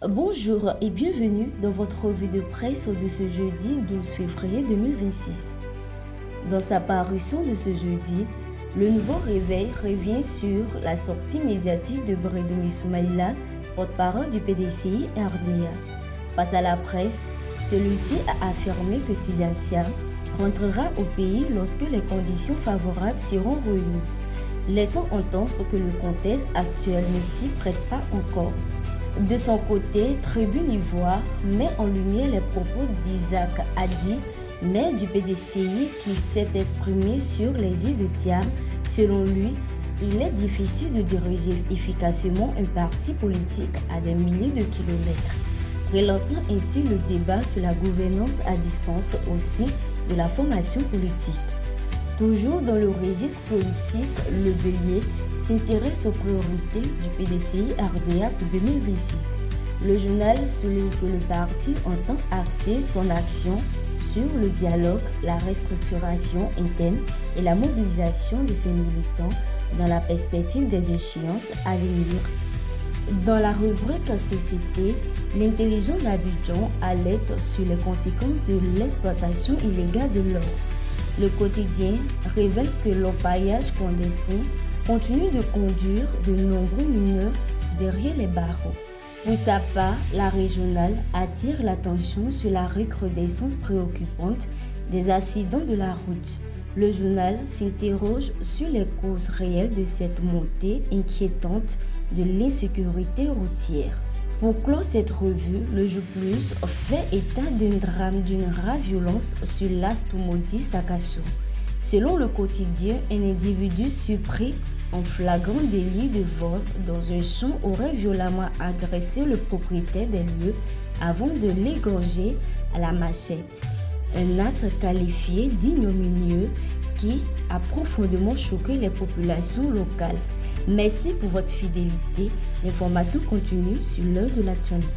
Bonjour et bienvenue dans votre revue de presse de ce jeudi 12 février 2026. Dans sa parution de ce jeudi, le Nouveau Réveil revient sur la sortie médiatique de Bredoumi Soumaïla, porte-parole du PDCI RDA. Face à la presse, celui-ci a affirmé que Tidjane Thiam rentrera au pays lorsque les conditions favorables seront réunies, laissant entendre que le contexte actuel ne s'y prête pas encore. De son côté, Tribune Ivoire met en lumière les propos d'Isaac Hadi, maire du PDCI, qui s'est exprimé sur les îles de Thiam. Selon lui, il est difficile de diriger efficacement un parti politique à des milliers de kilomètres, relançant ainsi le débat sur la gouvernance à distance au sein de la formation politique. Toujours dans le registre politique, le Bélier s'intéresse aux priorités du PDCI RDA pour 2026. Le journal souligne que le parti entend axer son action sur le dialogue, la restructuration interne et la mobilisation de ses militants dans la perspective des échéances à venir. Dans la rubrique Société, l'intelligent d'Abidjan alerte sur les conséquences de l'exploitation illégale de l'or. Le quotidien révèle que l'orpaillage clandestin continue de conduire de nombreux mineurs derrière les barreaux. Pour sa part, la régionale attire l'attention sur la recrudescence préoccupante des accidents de la route. Le journal s'interroge sur les causes réelles de cette montée inquiétante de l'insécurité routière. Pour clore cette revue, le Jour Plus fait état d'un drame d'une rare violence sur l'As Toumoudi-Sakasso. Selon le quotidien, un individu surpris en flagrant délit de vol dans un champ aurait violemment agressé le propriétaire des lieux avant de l'égorger à la machette. Un acte qualifié d'ignominieux qui a profondément choqué les populations locales. Merci pour votre fidélité. L'information continue sur l'heure de l'actualité.